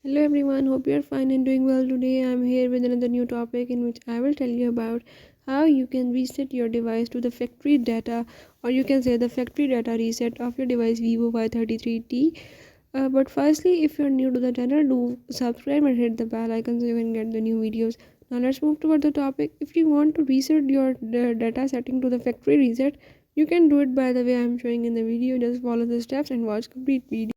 Hello everyone, hope you are fine and doing well. Today I am here with another new topic in which I will tell you about how you can reset your device to the factory data, or you can say the factory data reset of your device VIVO Y33T. But firstly, if you are new to the channel, do subscribe and hit the bell icon so you can get the new videos. Now let's move toward the topic. If you want to reset your data setting to the factory reset, you can do it by the way I am showing in the video. Just follow the steps and watch complete video.